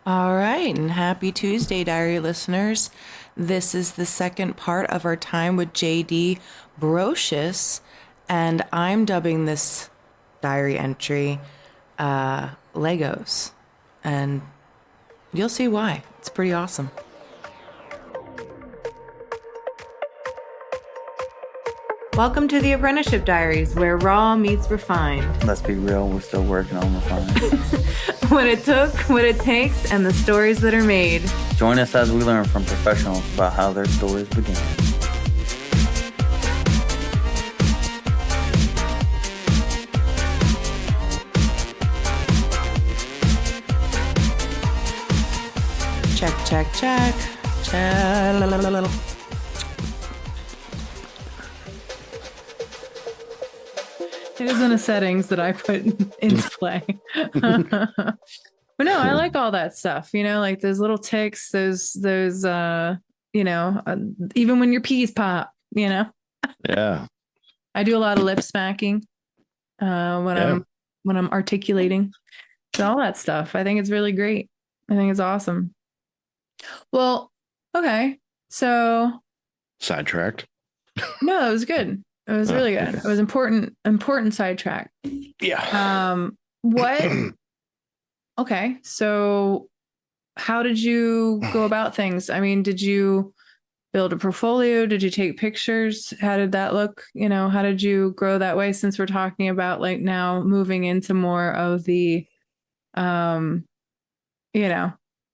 All right, and happy Tuesday, diary listeners. This is the second part of our time with JD Brosius, and I'm dubbing this diary entry Legos, and you'll see why. It's pretty awesome. Welcome to the Apprenticeship Diaries, where raw meets refined. Let's be real, we're still working on refining. What it took, what it takes, and the stories that are made. Join us as we learn from professionals about how their stories began. Check. It is in the settings that I put into play. But no, I like all that stuff, like those little ticks, those even when your peas pop, Yeah. I do a lot of lip smacking when I'm articulating. So all that stuff. I think it's really great. I think it's awesome. Well, okay. So Sidetracked. no, it was good. It was really good. It was important sidetrack. Yeah. What? Okay. So how did you go about things? I mean, did you build a portfolio? Did you take pictures? How did that look? How did you grow that way, since we're talking about like now moving into more of the,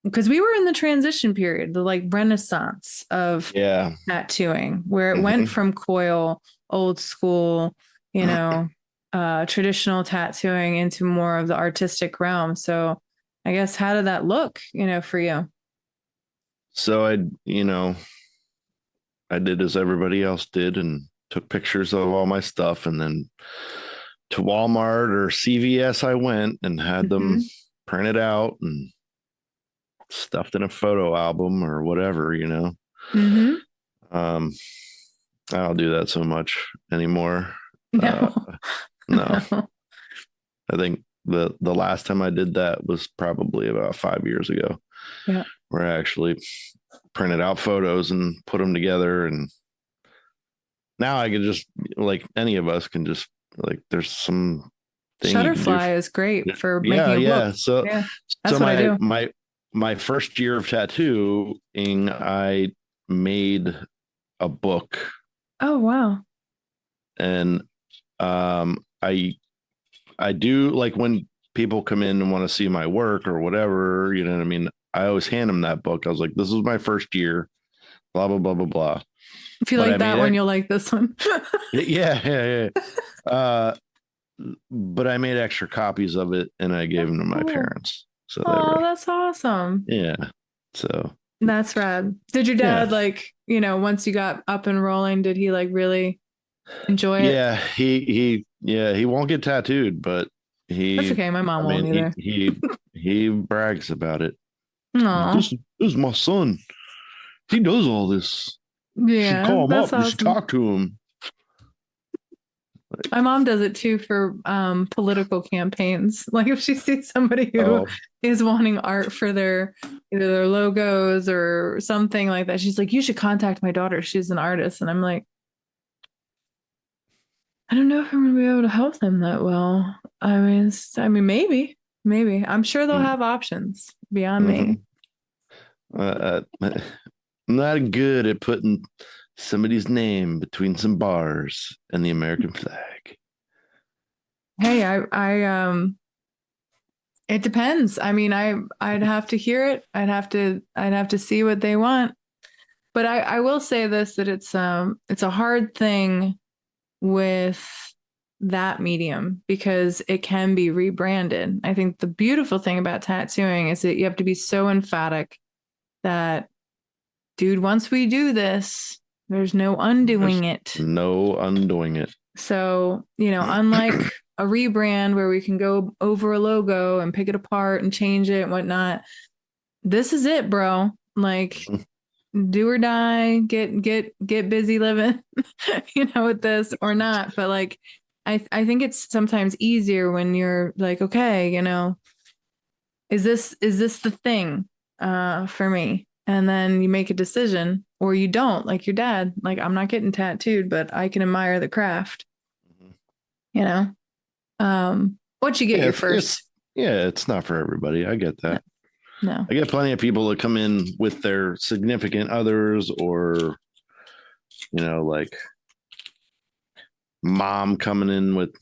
because we were in the transition period, the like renaissance of tattooing, where it went from coil, old school, traditional tattooing into more of the artistic realm. So I guess, how did that look, for you? So I did as everybody else did and took pictures of all my stuff, and then to Walmart or CVS I went and had them printed out and stuffed in a photo album or whatever, I don't do that so much anymore. No. No. I think the last time I did that was probably about 5 years ago. Yeah. Where I actually printed out photos and put them together, and now I can just, like, any of us can just, like, there's some thing Shutterfly is great for making a book. So that's what I do. My first year of tattooing, I made a book. Oh wow. And I do, like, when people come in and want to see my work or whatever, you know what I mean? I always hand them that book. I was like, this is my first year, blah, blah, blah, blah, blah. If you like that one, you'll like this one. Yeah. But I made extra copies of it and I gave them to my parents. So that's awesome. Yeah. So that's rad. Did your dad once you got up and rolling, did he like really enjoy it? Yeah, he won't get tattooed, but that's okay. My mom won't either. He brags about it. This is my son. He does all this. Yeah, you should call him up. Awesome. You should talk to him. My mom does it too for political campaigns. Like if she sees somebody who is wanting art for either their logos or something like that, she's like, "You should contact my daughter. She's an artist." And I'm like, I don't know if I'm going to be able to help them that well. I mean, maybe. I'm sure they'll have options beyond me. I'm not good at putting somebody's name between some bars and the American flag. Hey, I it depends. I mean, I'd have to hear it. I'd have to see what they want. But I will say this, that it's a hard thing with that medium because it can be rebranded. I think the beautiful thing about tattooing is that you have to be so emphatic that, dude, once we do this, there's no undoing it. No undoing it. So, unlike a rebrand where we can go over a logo and pick it apart and change it and whatnot, this is it, bro. Like, do or die, get busy living, with this or not. But like, I think it's sometimes easier when you're like, okay, is this the thing for me? And then you make a decision, or you don't, like your dad. Like, I'm not getting tattooed, but I can admire the craft, Mhm. you know? Once you get Yeah, your it's, first, it's not for everybody. I get that. no. I get plenty of people that come in with their significant others, or like mom coming in with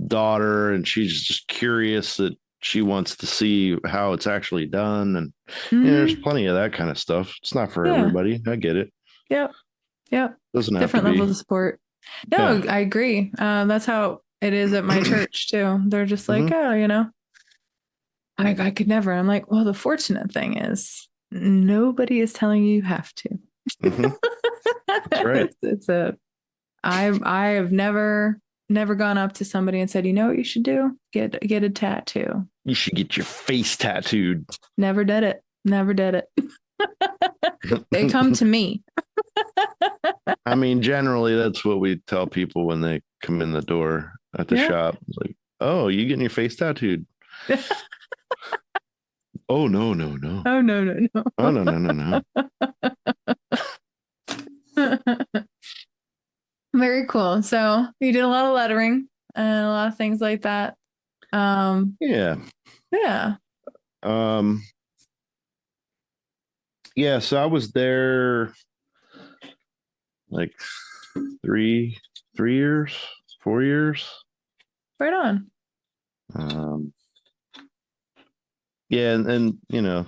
daughter, and she's just curious that she wants to see how it's actually done, and there's Hmm. plenty of that kind of stuff. It's not for Yeah. everybody. I get it. Yep. Yep. Doesn't have to Different levels be. of support. No, Yeah. I agree. That's how it is at my church too. They're just like, Hmm. oh, I could never. I'm like, well, the fortunate thing is nobody is telling you have to. Hmm. That's right. It's a I have never gone up to somebody and said, you know what you should do? Get a tattoo. You should get your face tattooed. Never did it. Never did it. They come to me. I mean, generally, that's what we tell people when they come in the door at the Yeah. shop. It's like, oh, you getting your face tattooed? Oh, no, no, no. Oh no, no, Oh, no, no, no, no. Very cool. So you did a lot of lettering and a lot of things like that. Yeah. Yeah. Um, yeah. So I was there like three, 3 years, 4 years. Right on. Um, yeah. And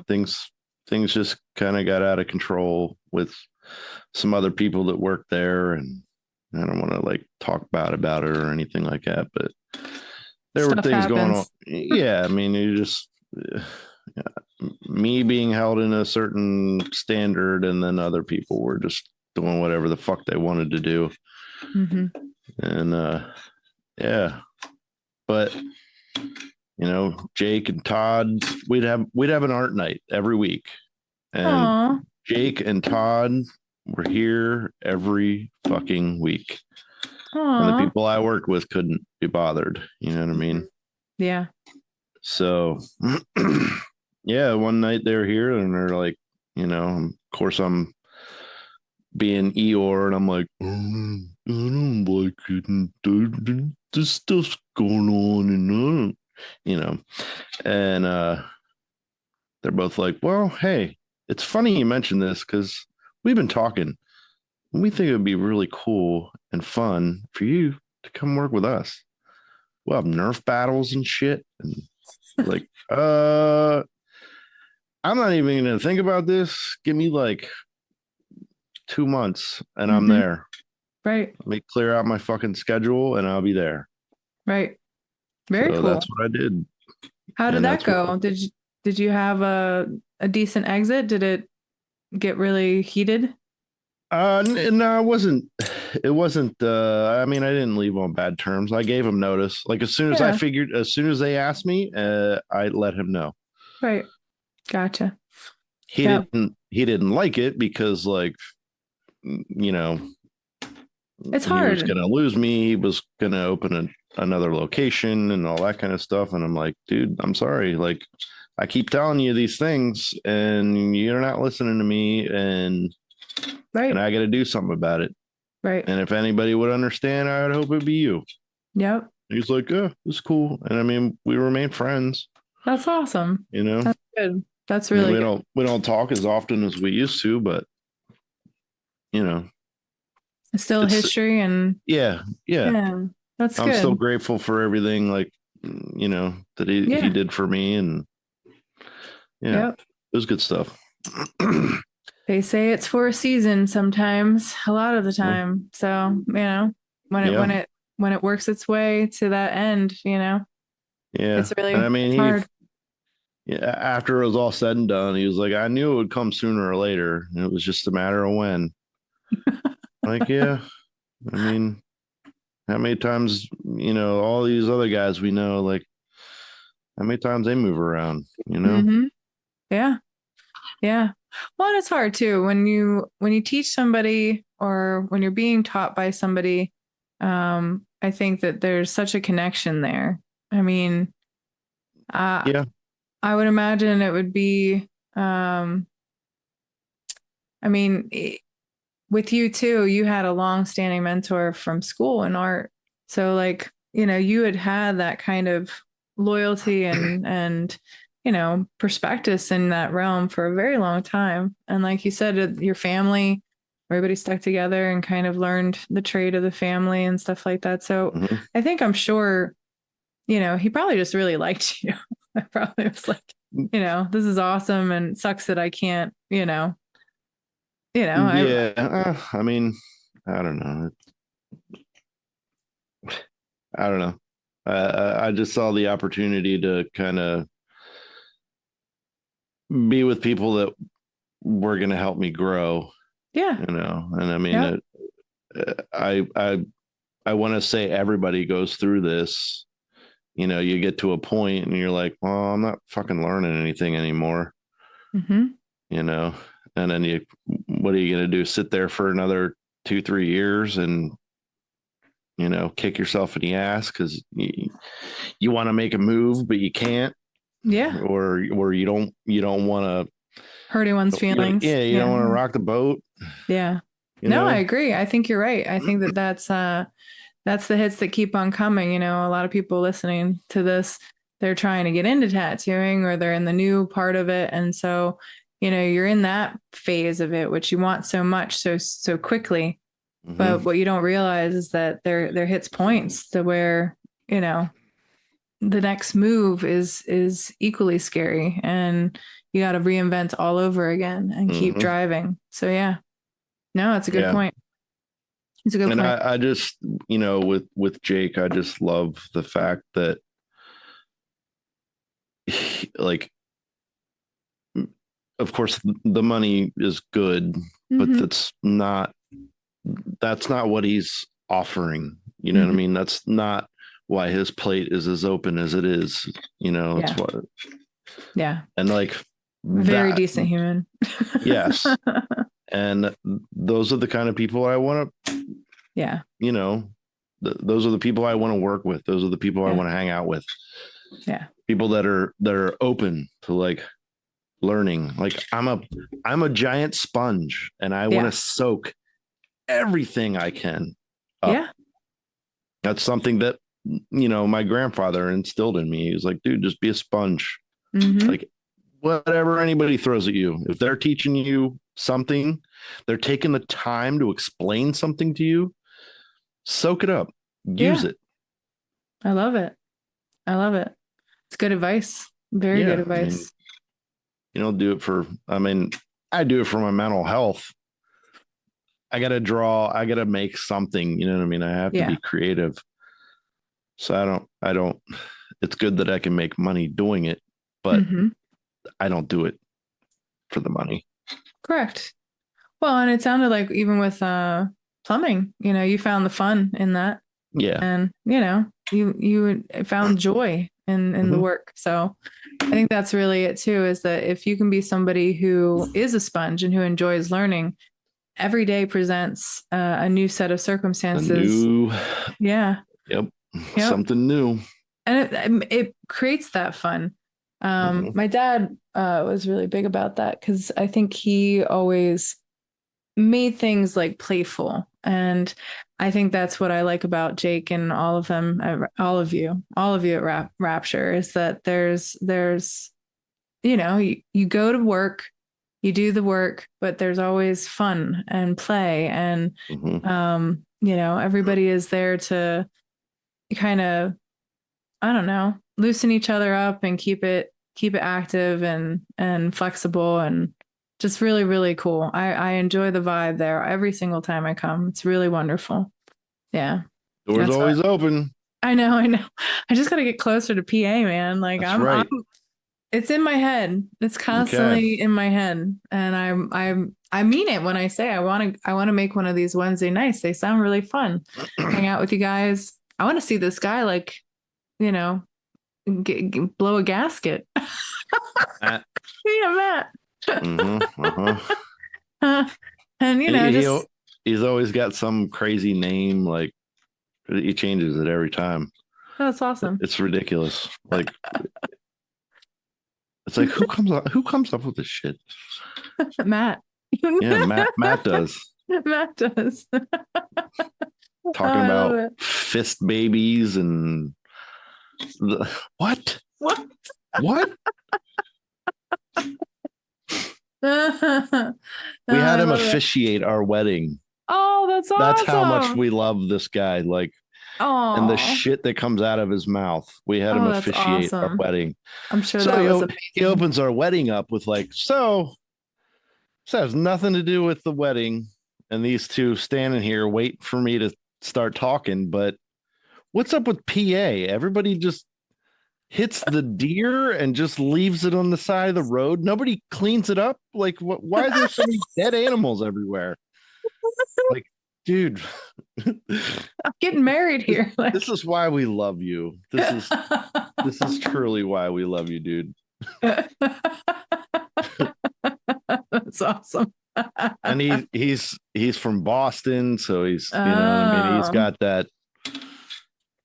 things just kind of got out of control with some other people that worked there. And I don't want to like talk about it or anything like that, but there were Stuff things going on. happens. Yeah, I mean, you just me being held in a certain standard, and then other people were just doing whatever the fuck they wanted to do. Hmm. And yeah, but Jake and Todd, we'd have an art night every week, and Aw. Jake and Todd were here every fucking week. And the Aw. people I worked with couldn't be bothered. You know what I mean? Yeah. So, yeah, one night they're here and they're like, of course I'm being Eeyore, and I'm like, I don't like it. And this stuff's going on, and and they're both like, well, hey, it's funny you mentioned this because we've been talking. We think it would be really cool and fun for you to come work with us. We'll have Nerf battles and shit. And like, I'm not even gonna think about this. Give me like 2 months and I'm Hmm. there. Right. Let me clear out my fucking schedule and I'll be there. Right. Very So that's cool. what I did. How did And that that's what go? Did you have a decent exit? Did it get really heated? no, it wasn't I mean, I didn't leave on bad terms. I gave him notice. Like Yeah. as soon as they asked me, I let him know. Right. Gotcha. He Yep. didn't like it because like you know It's he was hard. going to lose me. He was going to open another location and all that kind of stuff. And I'm like, dude, I'm sorry. Like, I keep telling you these things and you're not listening to me. And Right. I got to do something about it. Right. And if anybody would understand, I would hope it'd be you. Yep. He's like, yeah, it's cool. And I mean, we remain friends, That's awesome. you know. That's good. That's I mean, really we good. don't talk as often as we used to, but you know, It's still it's history and yeah, yeah. yeah, that's I'm still good. grateful for everything, like that he Yeah. did for me, and yeah, Yep. it was good stuff. They say it's for a season sometimes, a lot of the Yeah, time. So, when it yeah, works its way to that end, yeah. And I mean, it's hard. yeah, after it was all said and done, he was like, "I knew it would come sooner or later, and it was just a matter of when." Like, yeah, I mean, how many times, all these other guys we know, like, how many times they move around, Hmm. Yeah. Yeah. Well, and it's hard too when you teach somebody or when you're being taught by somebody. I think that there's such a connection there. I mean, uh, Yeah, I would imagine it would be, I mean, with you too, you had a long-standing mentor from school in art. So like, you had that kind of loyalty and prospectus in that realm for a very long time. And like you said, your family, everybody stuck together and kind of learned the trade of the family and stuff like that. So Mhm. I'm sure, he probably just really liked you. I probably was like, this is awesome and it sucks that I can't, I Yeah, I mean, I don't know. I don't know. I just saw the opportunity to kind of be with people that were going to help me grow, yeah, And I mean, yep, I want to say everybody goes through this. You get to a point and you're like, well, I'm not fucking learning anything anymore, hmm you know, and then what are you going to do? Sit there for another 2, 3 years and, kick yourself in the ass because you want to make a move, but you can't, yeah, or you don't want hurt anyone's to, feelings. yeah, you don't Yeah, want to rock the boat, yeah. you No, I know? agree. I think you're right. I think that that's the hits that keep on coming. A lot of people listening to this, they're trying to get into tattooing or they're in the new part of it, and so you're in that phase of it, which you want so much so quickly. Mm-hmm. But what you don't realize is that there hits points to where you know the next move is equally scary, and you got to reinvent all over again and keep Mm-hmm. driving. So yeah, no, it's a good Yeah. point. It's a good And point. I just, with Jake, I just love the fact that like, of course the money is good, but Mm-hmm. that's not what he's offering. You know what I Mm-hmm. mean? That's not why his plate is as open as it is. It's Yeah, what, yeah. and like Very that, decent human. yes. And those are the kind of people I want to, Yeah, those are the people I want to work with. Those are the people I yeah, want to hang out with. yeah, People that are open to like learning. Like I'm a giant sponge and I want to yeah, soak everything I can up. yeah. That's something that my grandfather instilled in me. He was like, dude, just be a sponge. Mm-hmm. Like whatever anybody throws at you, if they're teaching you something, they're taking the time to explain something to you, soak it up, use Yeah, it. I love it. I love it. It's good advice. Very good Yeah, I mean, advice. do it for. I mean, I do it for my mental health. I got to draw. I got to make something. You know what I mean? I have to Yeah. be creative. So I don't. It's good that I can make money doing it, but Mm-hmm. I don't do it for the money. Correct. Well, and it sounded like even with plumbing, you found the fun in that, Yeah. and you found joy in the Mm-hmm. work. So I think that's really it too, is that if you can be somebody who is a sponge and who enjoys learning, every day presents a new set of A circumstances. new. Yeah. Yep. Yep. Something new. And it creates that fun. Mm-hmm. My dad was really big about that because I think he always made things like playful. And I think that's what I like about Jake and all of them, all of you at Rapture, is that there's you go to work, you do the work, but there's always fun and play, and Mm-hmm. everybody is there to kind of, I don't know, loosen each other up and keep it active and flexible and just really, really cool. I enjoy the vibe there every single time I come. It's really wonderful. Yeah. Doors That's what always open. I know. I know. I just got to get closer to PA, man. Like That's I'm right. it's in my head. It's Okay. constantly in my head. And I mean it when I say I want to make one of these Wednesday nights. They sound really fun. Hang out with you guys. I want to see this guy like, you know, blow a gasket. Matt. Yeah, Matt. Mm-hmm. Uh-huh. And He, just he'll, he's always got some crazy name. Like he changes it every time. that's awesome. It's ridiculous. Like It's like who comes up with this shit? Matt. Yeah, Matt does. Matt does. Talking I love about it. fist babies and what? What? What? Oh, We had I him love it. officiate our wedding. Oh, that's That's how much awesome. we love this guy. Like, and the Oh, shit that comes out of his mouth. We had him oh, that's officiate our awesome. wedding. I'm sure So that was he amazing. opens our wedding up with like, so this has nothing to do with the wedding. And these two standing here waiting for me to start talking. But what's up with PA? Everybody just hits the deer and just leaves it on the side of the road. Nobody cleans it up. Like, why is there so many dead animals everywhere? Like, dude, I'm getting married here. Like, this is why we love you. This is truly why we love you, dude. That's awesome. And he's from Boston, so he's you know what I mean. He's Oh, got that,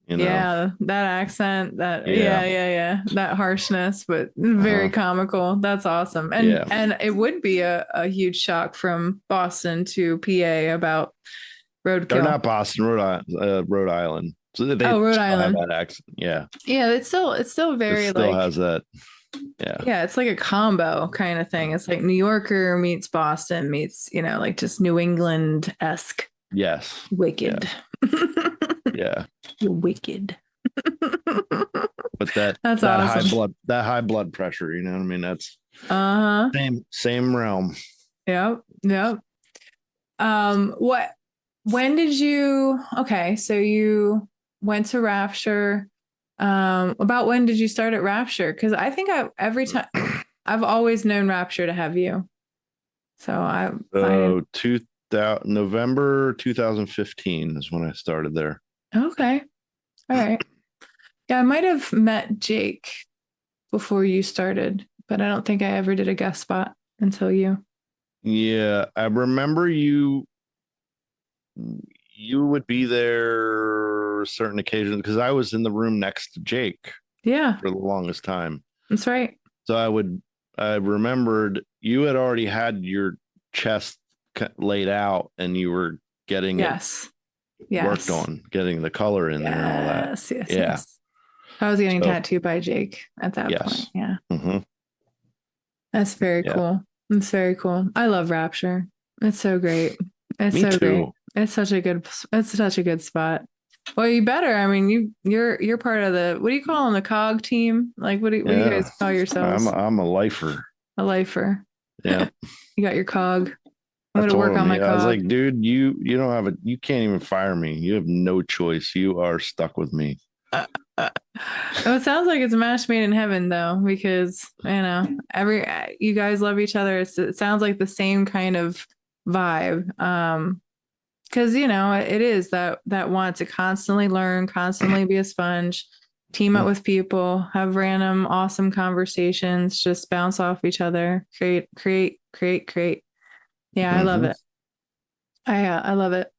you know, yeah, that accent, yeah, yeah, that harshness, but very uh-huh, comical. That's awesome. yeah. And it would be a huge shock from Boston to PA about Or roadkill. not Boston, Rhode Island. So they Oh, Rhode still have Island. that accent. Yeah, Yeah, it's still it very still like, has that. Yeah. yeah, it's like a combo kind of thing. It's like New Yorker meets Boston meets, like just New England-esque. Yes. Wicked. Yes. Yeah. You're wicked. But that That's that awesome. high blood pressure, you know what I mean? That's Uh-huh. same realm. Yep. Yep. What when did you okay, so you went to Rapture. About when did you start at Rapture? Because I think every time I've always known Rapture to have you. So I didn't. So 2000 November 2015 is when I started there. Okay. All right. Yeah, I might have met Jake before you started, but I don't think I ever did a guest spot until you. Yeah, I remember you would be there certain occasions because I was in the room next to Jake Yeah, for the longest time. that's right. So I remembered you had already had your chest laid out and you were getting it Yes. worked Yes. on, getting the color in there and all that. Yes. Yes. Yeah. Yes. I was getting So, tattooed by Jake at that point. yes. Yeah. Hmm. That's very Yeah. cool. It's very cool. I love Rapture. It's so great. It's Me so great. too. It's such a good spot. Well, you better. I mean, you're part of the, what do you call them? The cog team? Like, what do you Yeah. guys call yourselves? I'm a lifer. A lifer. Yeah. You got your cog. I'm I gonna told work on him, my I was cog. like, dude, you don't have you can't even fire me. You have no choice. You are stuck with me. Oh, it sounds like it's a match made in heaven, though, because every you guys love each other. It sounds like the same kind of vibe. Because it is that want to constantly learn, constantly be a sponge, team up with people, have random awesome conversations, just bounce off each other, create. Yeah, I love Mm-hmm. it. I love it.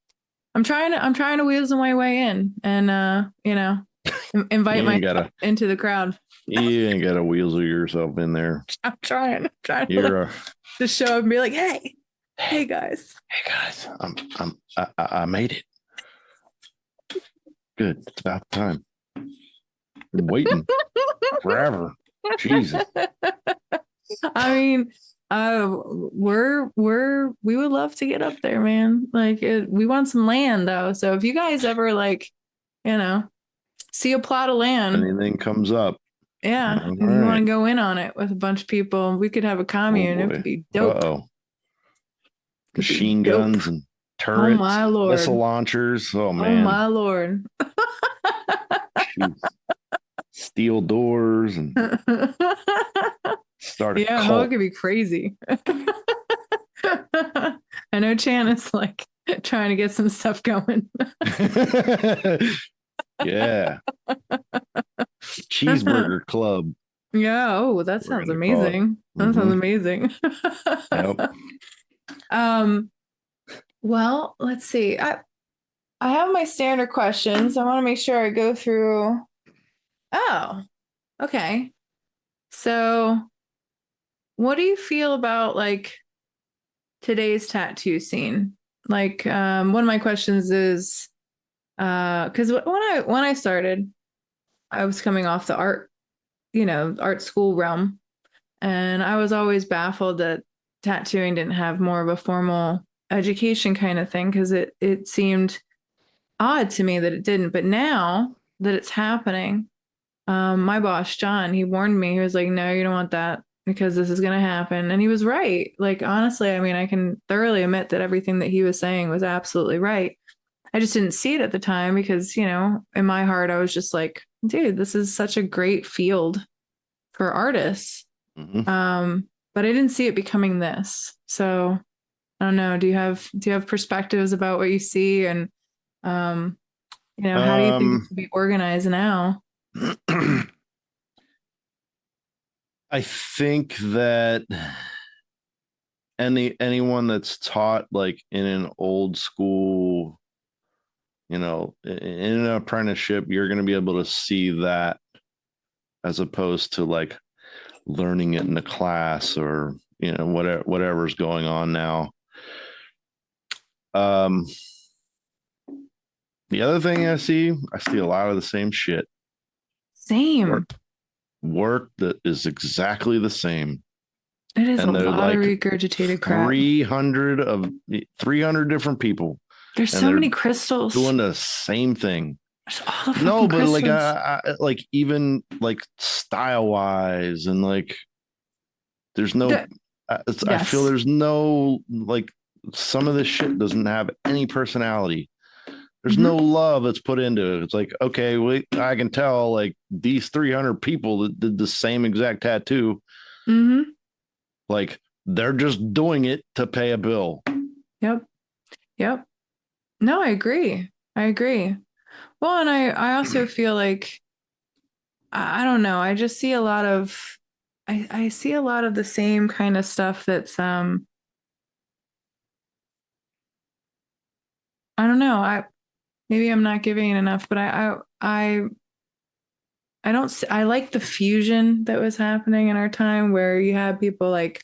I'm trying to weasel my way in and You invite ain't myself gotta into the crowd. you ain't gotta weasel yourself in there. I'm trying to like You're a just show up and be like, hey hey, guys. hey guys, I made it. Good. It's about time. Been waiting forever. Jesus. I mean, we would love to get up there, man. Like, we want some land though. So if you guys ever like, you know, see a plot of land, Anything comes up. yeah, All and you want right. to go in on it with a bunch of people, we could have a Oh commune. It could boy. be dope. Uh-oh. Could be Machine dope. guns and Oh turrets, my missile lord. launchers. Oh Oh man. my lord. Jeez. Steel doors and start a Yeah, no, it cult. could be crazy. I know Chan is like trying to get some stuff going. Yeah. Cheeseburger Club. Yeah. Oh, that We're sounds gonna call it. amazing. That sounds Mm-hmm. amazing. Yep. um, well, let's see. I have my standard questions. I want to make sure I go through. Oh, okay. So what do you feel about like today's tattoo scene? Like, one of my questions is, because when I started, I was coming off the art school realm, and I was always baffled that tattooing didn't have more of a formal education kind of thing because it seemed odd to me that it didn't. But now that it's happening, my boss, John, he warned me. He was like, no, you don't want that because this is going to happen. And he was right. Like, honestly, I mean, I can thoroughly admit that everything that he was saying was absolutely right. I just didn't see it at the time because, in my heart, I was just like, dude, this is such a great field for artists. Mhm. But I didn't see it becoming this. So I don't know. Do you have perspectives about what you see and, um, how do you think it Um, should be organized now? I think that anyone that's taught like in an old school, in an apprenticeship, you're going to be able to see that as opposed to like learning it in a class or whatever's going on now. Um, the other thing I see a lot of the same shit. Same. Work that is exactly the same. It is a And they're lot of like regurgitated crap. 300 different people, There's and so they're many crystals. doing the same thing. There's all the No, fucking but like crystals. like even like style wise and like there's no The- I feel yes. there's no like some of this shit doesn't have any personality. There's no Hmm. love that's put into it. It's like, okay, I can tell like these 300 people that did the same exact tattoo, Hmm. like they're just doing it to pay a bill. Yep. Yep. No, I agree. I agree. Well, and I also feel like I don't know. I just see a lot of I see a lot of the same kind of stuff that's I don't know. Maybe I'm not giving it enough, but I don't I like the fusion that was happening in our time where you had people like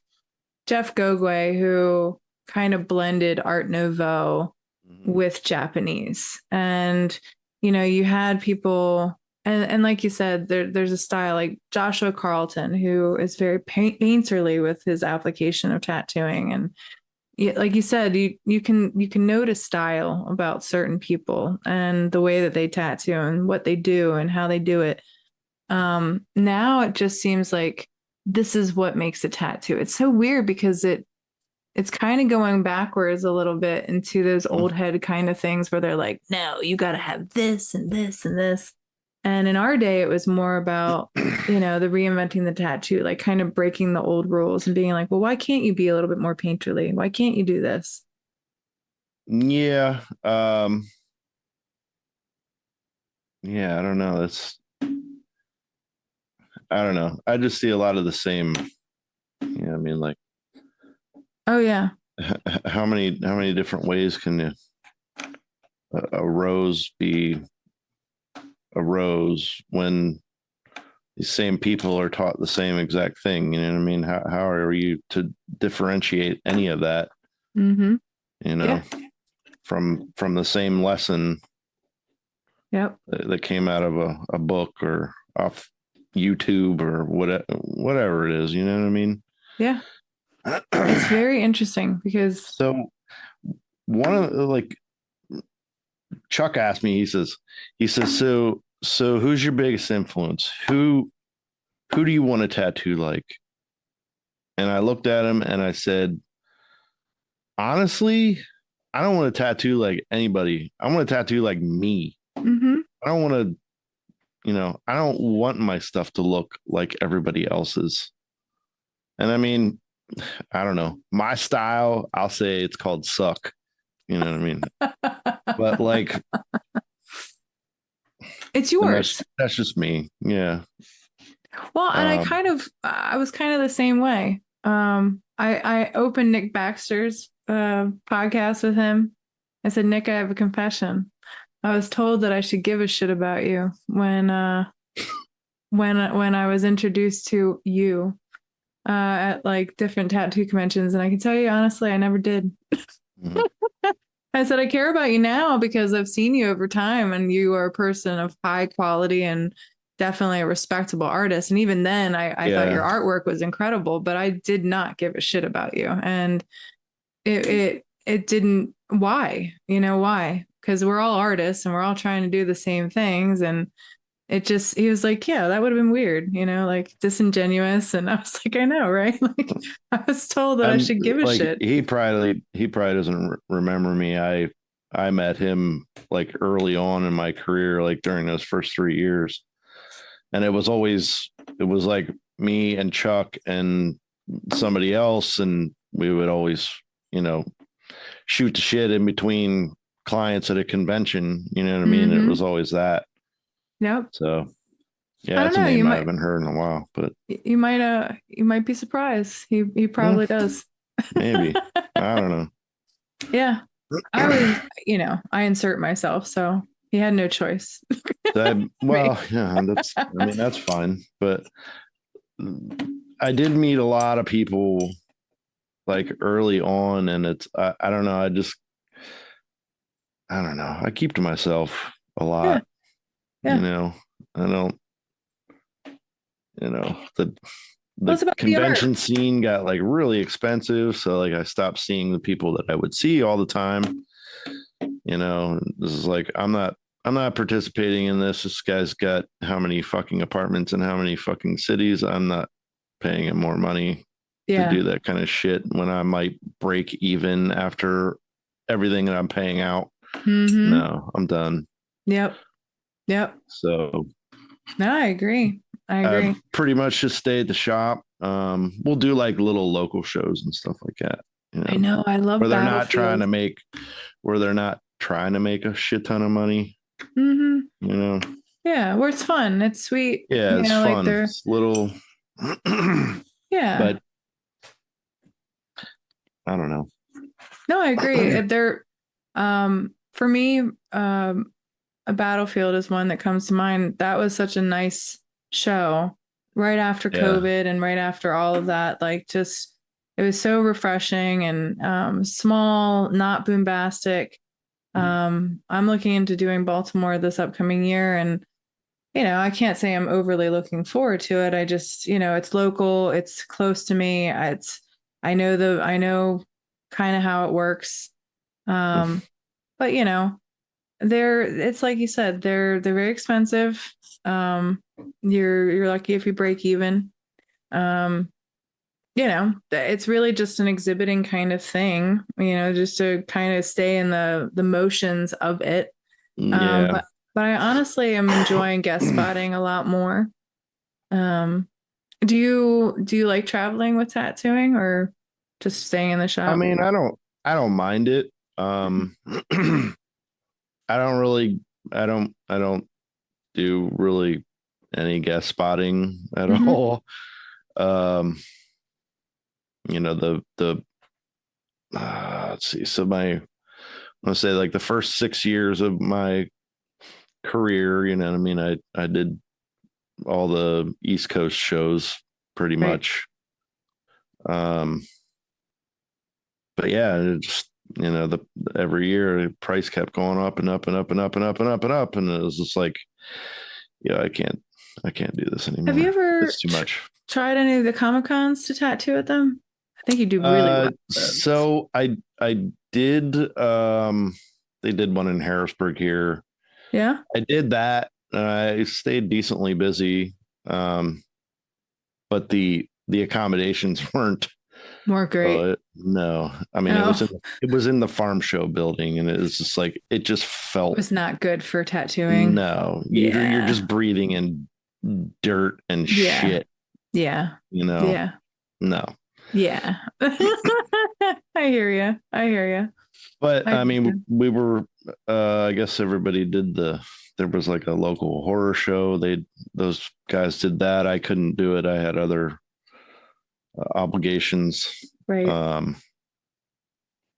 Jeff Gogwe who kind of blended Art Nouveau Mhm. with Japanese. And you had people and like you said, there's a style like Joshua Carlton who is very painterly with his application of tattooing. And like you said, you can notice style about certain people and the way that they tattoo and what they do and how they do it. Now it just seems like this is what makes a tattoo. It's so weird because it's kind of going backwards a little bit into those old head kind of things where they're like, no, you got to have this and this and this. And in our day, it was more about, the reinventing the tattoo, like kind of breaking the old rules and being like, well, why can't you be a little bit more painterly? Why can't you do this? Yeah. Yeah, I don't know. I don't know. I just see a lot of the same. I mean, like Oh, yeah. how many different ways can a rose be a rose when these same people are taught the same exact thing? You know what I mean? How are you to differentiate any of that? Mm-hmm. You know, Yeah. from the same lesson Yep. that came out of a book or off YouTube or whatever it is. You know what I mean? Yeah. It's very interesting because, So one of like Chuck asked me, he says, so who's your biggest influence? Who do you want to tattoo like? And I looked at him and I said, honestly, I don't want to tattoo like anybody. I want to tattoo like me. mm-hmm. I don't want to, I don't want my stuff to look like everybody else's. And I mean, I don't know. My style, I'll say it's called suck. You know what I mean? But like, It's and that's yours. that's just me. Yeah. Well, and Um, I was kind of the same way. I opened Nick Baxter's podcast with him. I said, Nick, I have a confession. I was told that I should give a shit about you when I was introduced to you. at like different tattoo conventions, and I can tell you honestly, I never did. Mhm. I said, I care about you now because I've seen you over time and you are a person of high quality and definitely a respectable artist. And even then, I thought your Yeah. artwork was incredible, but I did not give a shit about you. And it didn't, why? You know, why? Because we're all artists and we're all trying to do the same things. And it just, he was like, yeah, that would have been weird, you know, like disingenuous. And I was like, I know, right? Like I was told that I I'm should give a like shit. he probably doesn't remember me. I met him like early on in my career, like during those first 3 years, and it was like me and Chuck and somebody else, and we would always, you know, shoot the shit in between clients at a convention. You know what I mean? It Mm-hmm. was always that. Yep. So yeah, I don't that's a know. name I haven't heard in a while, but You might be surprised. He yeah, probably does. maybe. I don't know. Yeah. I was, you know, I insert myself, so he had no choice. Me. Well, yeah, I mean, that's fine. But I did meet a lot of people like early on, and I don't know. I don't know. I keep to myself a Yeah. lot, you Yeah. know. I don't, Well, the it's about the art. convention scene got like really expensive. So like I stopped seeing the people that I would see all the time. This is like I'm not participating in this. This guy's got how many fucking apartments in how many fucking cities. I'm not paying him more money to Yeah. do that kind of shit when I might break even after everything that I'm paying out. Mm-hmm. No, I'm done. Yep. Yep. So No, I agree. I I agree. pretty much just stay at the shop. We'll do like little local shows and stuff like that. You I know, know. I where love they're not trying Battlefield. to make where they're not trying to make a shit ton of money. Mm-hmm. You know, Yeah, where it's fun. It's sweet. yeah, You it's know, like fun. they're It's little, yeah. but I don't know. No, I agree. If they're for me, a Battlefield is one that comes to mind. That was such a nice show right after Yeah. COVID and right after all of that. Like, just it was so refreshing and small, not boombastic. I'm looking into doing Baltimore this upcoming year, and you know, I can't say I'm overly looking forward to it. I just, you know, it's local, it's close to me. I know kind of how it works. Um, but you know, it's like you said, they're very expensive. Um, you're lucky if you break even. Um, you know, it's really just an exhibiting kind of thing, you know, just to kind of stay in the motions of it. Um, Yeah. but but I honestly am enjoying guest spotting a lot more. Um, do you like traveling with tattooing or just staying in the I shop? mean, I don't mind it. I don't really I don't do really any guest spotting at Mm-hmm. all. Um, the let's see. So let's say like the first 6 years of my career, you know what I mean? I did all the East Coast shows pretty Right. much. Um, but yeah, it just the every year the price kept going up and up and up and up and up and up and up, and it was just like, yeah, I can't do this Have you anymore. ever It's too much. tried any of the Comic Cons to tattoo at them? I think you do really well. So I did they did one in Harrisburg here. Yeah, I did that. I stayed decently busy. Um, but the accommodations weren't. more great. No, I mean Oh, it was in the farm show building, and it was just like it just it felt was not good for tattooing. no. You're Yeah, just breathing in dirt and yeah, shit. yeah, You know, yeah, no. yeah. I hear you. I hear you. But I I hear mean, you. we were. I guess everybody did the. There was like a local horror show. Those guys did that. I couldn't do it. I had other obligations. Right. Um,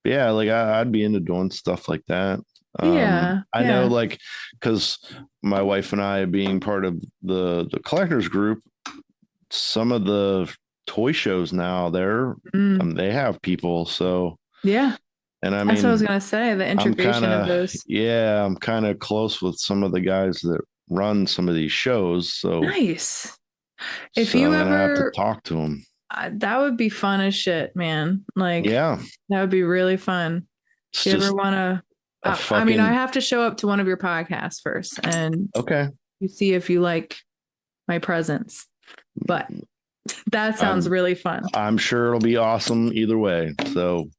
yeah, like I'd be into doing stuff like that. Yeah, I know, yeah. like, because my wife and I, being part of the collectors group, some of the toy shows now. They have people. So, Yeah. and I That's what I was mean, going to say. The I'm kind integration of of, those. yeah, I'm kind of close with some of the guys that run some of these shows. Nice. If So you I'm going to have to ever, talk to them. that would be fun as shit, man. Like, Yeah. that would be really fun. It's If you ever just want to, a I mean, I fucking, have to show up to one of your podcasts first and okay. you see if you like my presence. But that sounds I'm, really fun. I'm sure it'll be awesome either way. So,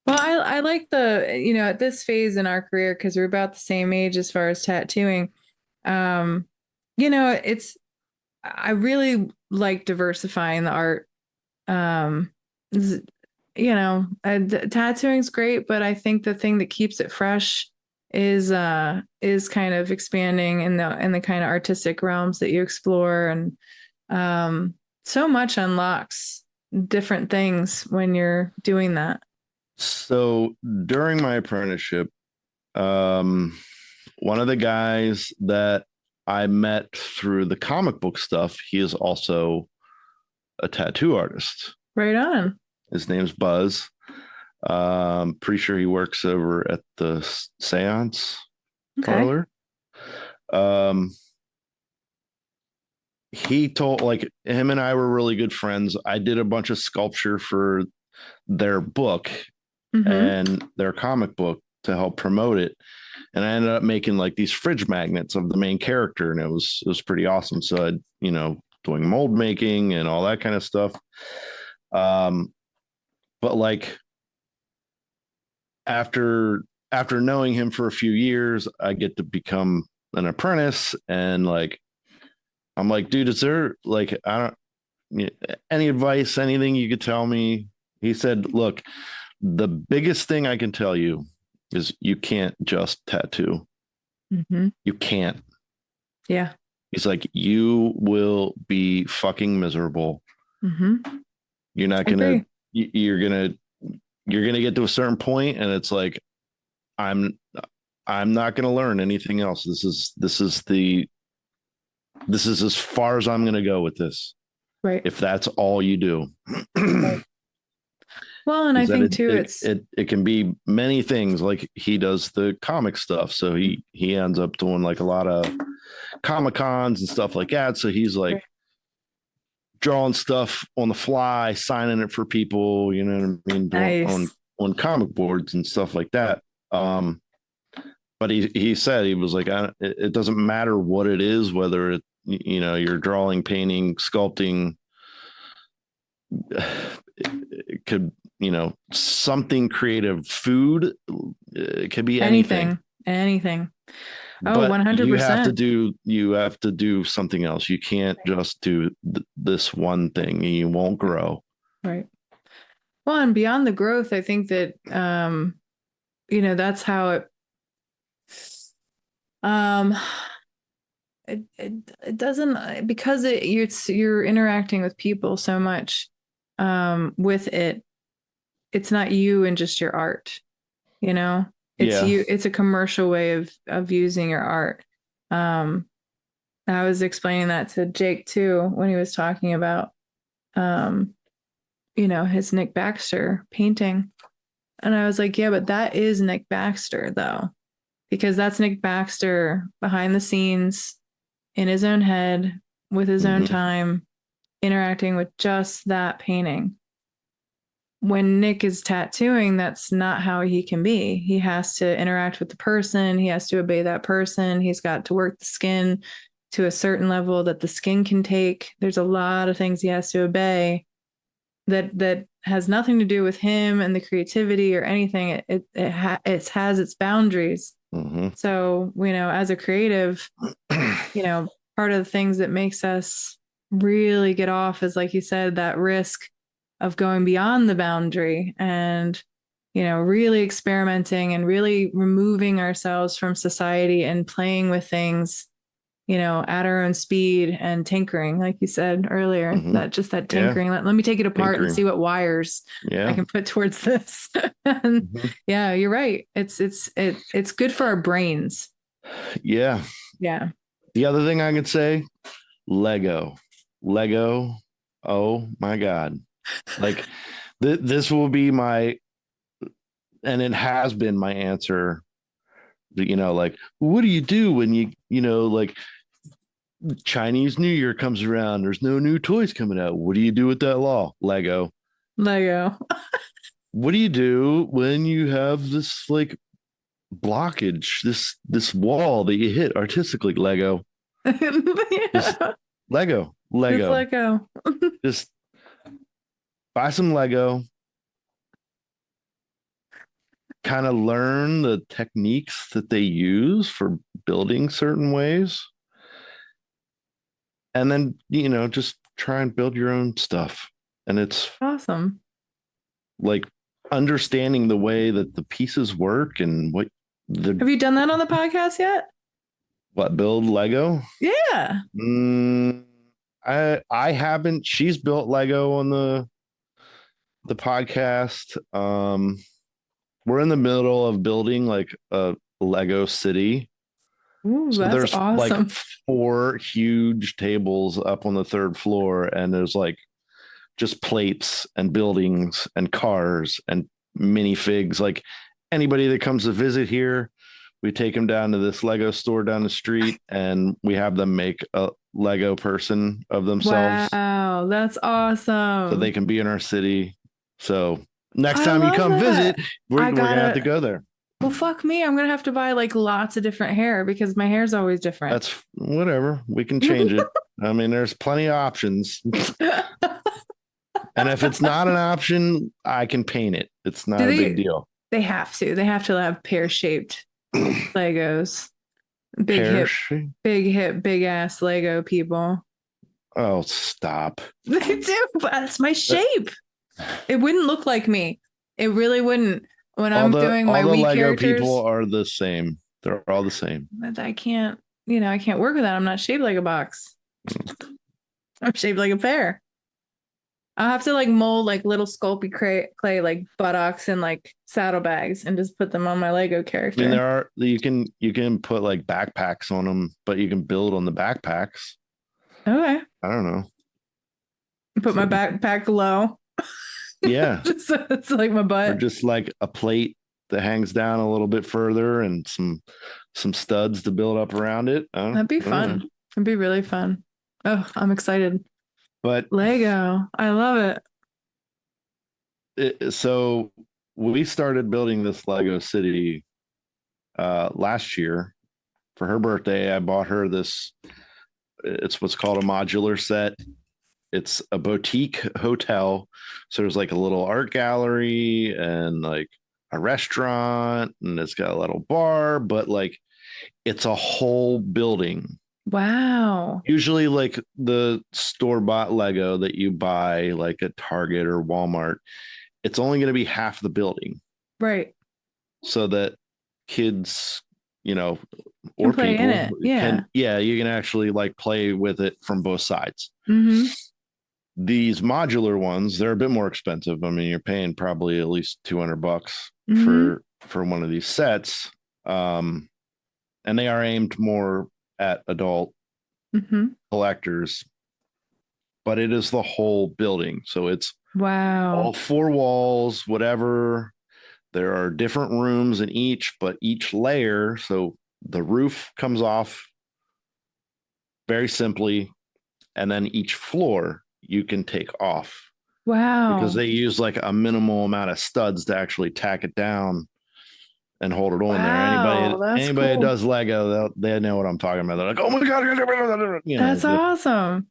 Well, I like at this phase in our career, because we're about the same age as far as tattooing. Um, it's, I really like diversifying the art. Um, z- tattooing's great, but I think the thing that keeps it fresh is kind of expanding in the kind of artistic realms that you explore, and so much unlocks different things when you're doing that. so during my apprenticeship, um, one of the guys that I met through the comic book stuff, he is also a tattoo artist. Right on. His name's Buzz. Pretty sure he works over at the Seance Okay. parlor. Um, he told like him and I were really good friends. I did a bunch of sculpture for their book Mm-hmm. and their comic book to help promote it. And I ended up making like these fridge magnets of the main character, and it was pretty awesome. So I, doing mold making and all that kind of stuff. Um, but like after knowing him for a few years, I get to become an apprentice, and like I'm like, dude, is there like I don't any advice, anything you could tell me? He said, look, the biggest thing I can tell you is you can't just tattoo. Mm-hmm. You can't. Yeah. He's like, you will be fucking miserable. Mm-hmm. You're not I gonna. agree. You're gonna get to a certain point, and it's like, I'm. I'm not gonna learn anything else. This is as far as I'm gonna go with this. Right. If that's all you do. Right. Well, and I Is that think too, it's it can be many things. Like he does the comic stuff, so he ends up doing like a lot of comic cons and stuff like that. So he's like right. drawing stuff on the fly, signing it for people. You know what I mean? Doing Nice. on comic boards and stuff like that. But he said he was like, it doesn't matter what it is, whether you're drawing, painting, sculpting. It could something creative, food. It could be anything. Anything. Oh, But you have to 100%. do something else. You can't just do this one thing, and you won't grow. Right. Well, and beyond the growth, I think that that's how um it doesn't, because you're interacting with people so much with it. It's not you and just your art, you know? It's Yeah. you, it's a commercial way of using your art. Um I was explaining that to Jake too when he was talking about um his Nick Baxter painting. And I was like, yeah, but that is Nick Baxter though, because that's Nick Baxter behind the scenes in his own head with his own Mm-hmm. time interacting with just that painting. When Nick is tattooing, that's not how he can be. He has to interact with the person, he has to obey that person, he's got to work the skin to a certain level that the skin can take. There's a lot of things he has to obey that has nothing to do with him and the creativity or anything. It has its boundaries. Mm-hmm. So, as a creative, part of the things that makes us really get off is, like you said, that risk of going beyond the boundary and, really experimenting and really removing ourselves from society and playing with things, at our own speed and tinkering, like you said earlier, Mm-hmm. that Yeah. tinkering. Let me take it apart and Tinkering. see what wires I Yeah. can put towards this. And Mm-hmm. yeah, you're right. It's good for our brains. Yeah. Yeah. The other thing I could say, Lego. Lego Oh my God. Like this will be my, and it has been my answer, like, what do you do when like Chinese New Year comes around, there's no new toys coming out. What do you do with that law? Lego. Lego. What do you do when you have this like blockage, this wall that you hit artistically? Lego. Just Yeah. Lego. Just Lego. Lego. Just buy some Lego, kind of learn the techniques that they use for building certain ways, and then just try and build your own stuff. And it's Awesome. like understanding the way that the pieces work and Have you done that on the podcast yet? build Lego. Yeah. I haven't. She's built Lego on the podcast. We're in the middle of building like a Lego city. Ooh, So that's there's like awesome. 4 huge tables up on the 3rd floor, and there's like just plates and buildings and cars and minifigs. Like anybody that comes to visit here, we take them down to this Lego store down the street, and we have them make a Lego person of themselves Wow, that's so they awesome. can be in our city. So next I time you love come that. visit, we're, I we're gonna have to gotta, go there. well, fuck me. I'm gonna have to buy like lots of different hair because my hair's always different. That's whatever. We can change it. I mean, there's plenty of options. And if it's not an option, I can paint it. It's Do not a big deal. they have to. They have to have pear-shaped Legos. Big Pear hip, shape. big hip, big ass Lego people. Oh, stop. They do, but that's my shape. It wouldn't look like me. It really wouldn't. When All I'm the doing all my the wee Lego people characters, are the same. They're all the same. but I can't, I can't work with that. I'm not shaped like a box. I'm shaped like a pear. I'll have to like mold like little sculpey clay like buttocks and like saddlebags and just put them on my Lego I mean, character. you can put like backpacks on them, but you can build on the backpacks. Okay. I don't know. Put my backpack low. Yeah. Just so it's like my Or butt. just like a plate that hangs down a little bit further and some studs to build up around it. That'd be I don't know. fun. It'd be really fun. Oh, I'm excited. But Lego. I love so we started building this Lego city last year for her birthday. I bought her this. It's what's called a modular set. It's a boutique hotel. So there's like a little art gallery and like a restaurant, and it's got a little bar, but like it's a whole building. Wow. Usually, like the store bought Lego that you buy like at Target or Walmart, it's only going to be half the building Right. so that kids, Can or play in people it. Yeah. you can actually like play with it from both sides. Mm-hmm. These modular ones, they're a bit more expensive. I mean, you're paying probably at least $200 Mm-hmm. for one of these sets. And they are aimed more at adult Mm-hmm. collectors, but it is the whole building. So it's all Wow. 4 walls, whatever. There are different rooms in each, but each layer, so the roof comes off very simply, and then each floor you can take off because Wow. they use like a minimal amount of studs to actually tack it down and hold it on there. Wow. That's Anybody that cool. does Lego, they know what I'm talking about. They're like, oh my god, That's awesome.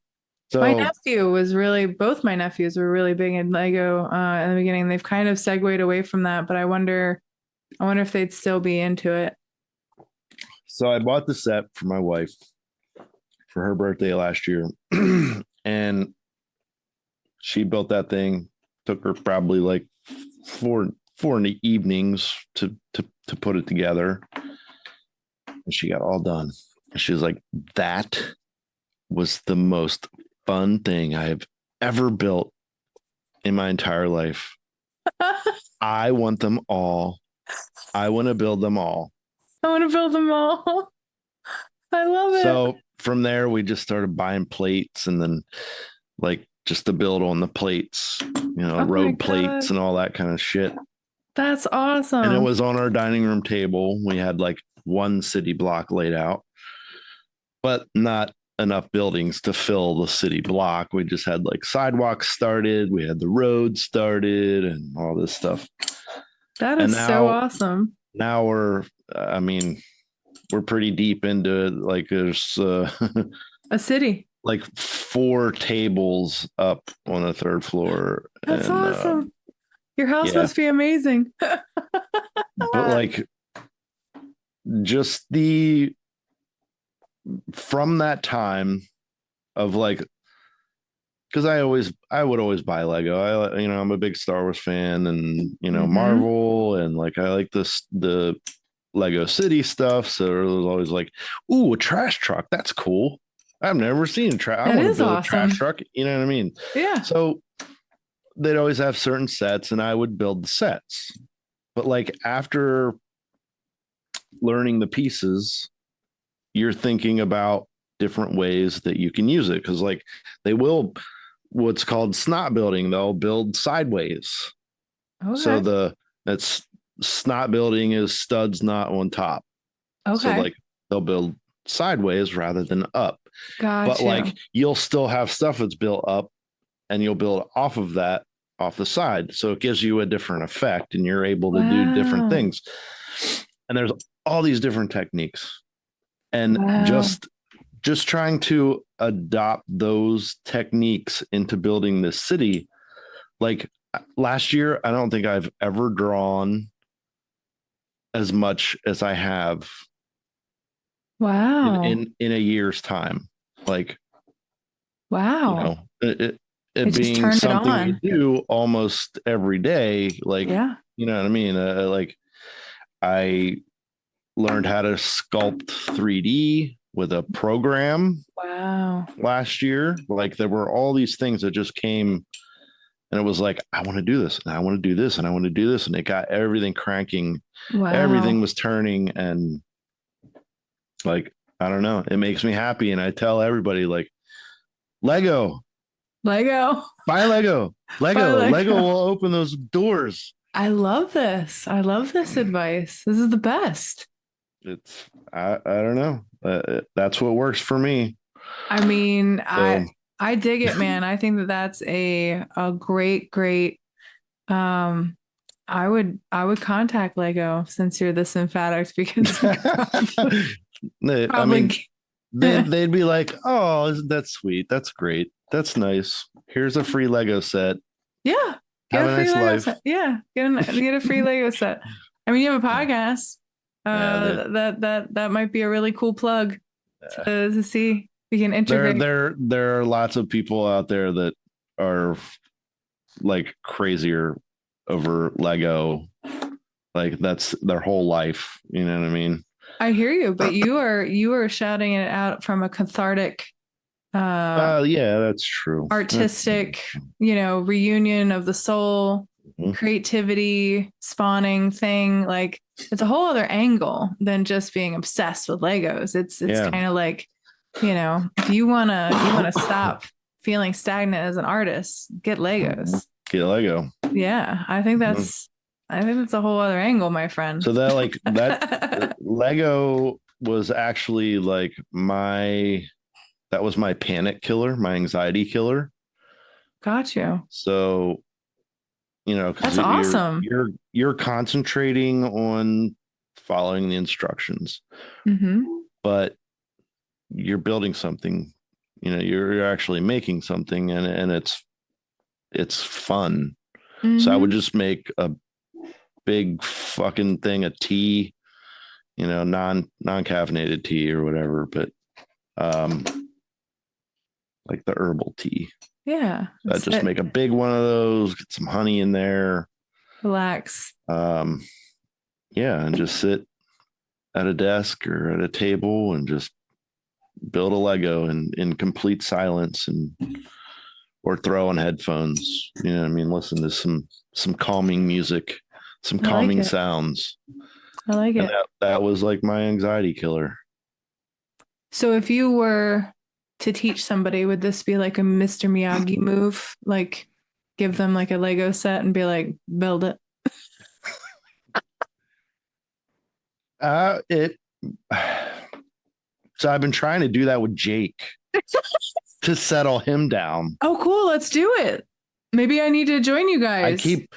My So nephew was really, both my nephews were really big in Lego in the beginning. They've kind of segued away from that, but I wonder if they'd still be into it. so I bought the set for my wife for her birthday last year, and she built that thing. Took her probably like four in the evenings to put it together, and she got all done. She was like, "That was the most fun thing I have ever built in my entire life. I want them all. I want to build them all." I want to build them all. I love it. So from there, we just started buying plates and then like just to build on the plates, Oh my road God. plates and all that kind of shit. That's awesome. And it was on our dining room table. We had like one city block laid out, but not enough buildings to fill the city block. We just had like sidewalks started, we had the road started, and all this stuff. That And is so awesome. Now we're pretty deep into it. Like there's A city. like 4 tables up on the 3rd floor. That's and, awesome. Your house yeah. must be amazing. But like just from that time of like, because I would always buy Lego. I'm a big Star Wars fan, and Marvel, and like I like the Lego City stuff. So it was always like, ooh, a trash truck. That's cool. I've never seen a trash. I want to build a trash truck. You know what I mean? Yeah. So they'd always have certain sets, and I would build the sets. But like after learning the pieces, you're thinking about different ways that you can use it, because like they will what's called snot building. They'll build sideways. Okay. So that's snot building is studs not on top. Okay. So like they'll build sideways rather than up. Gotcha. But like you'll still have stuff that's built up, and you'll build off of that off the side. So it gives you a different effect, and you're able to do different things. And there's all these different techniques. And just trying to adopt those techniques into building this city. Like last year, I don't think I've ever drawn as much as I have in a year's time. Like, it being something you do almost every day. Like, you know what I mean? Like I learned how to sculpt 3D with a program. Last year. Like there were all these things that just came, and it was like, I want to do this, and I want to do this, and I want to do this. And it got everything cranking. Everything was turning, and like, I don't know, it makes me happy. And I tell everybody, like, Lego, buy Lego. Lego will open those doors. I love this. I love this advice. This is the best. I don't know. That's what works for me. I mean, I dig it, man. I think that's a great I would contact Lego, since you're this emphatic, because I mean, they'd be like, "Oh, that's sweet. That's great. That's nice. Here's a free Lego set." Yeah. Have a nice life. Set. Yeah. Get a free Lego set. I mean, you have a podcast. That might be a really cool plug to see. We can integrate. There are lots of people out there that are like crazier over Lego. Like that's their whole life. You know what I mean? I hear you, but you are shouting it out from a cathartic yeah, that's true. Artistic, reunion of the soul, creativity, spawning thing. Like it's a whole other angle than just being obsessed with Legos. It's kind of like, if you wanna stop feeling stagnant as an artist, get Legos. Get Lego. Yeah, I think that's a whole other angle, my friend. So that Lego was actually like that was my panic killer, my anxiety killer. Got you. So, because that's awesome. You're concentrating on following the instructions, but you're building something. You're actually making something, and it's fun. So I would just make a big fucking thing of tea, non-caffeinated tea or whatever, but like the herbal tea. Yeah. I just make a big one of those, get some honey in there. Relax. Yeah, and just sit at a desk or at a table and just build a Lego in complete silence, or throw on headphones. You know what I mean? Listen to some calming music, some calming sounds. I like it. That was like my anxiety killer. So if you were to teach somebody, would this be like a Mr. Miyagi move? Like give them like a Lego set and be like, build it? It. So I've been trying to do that with Jake to settle him down. Oh, cool. Let's do it. Maybe I need to join you I guys. keep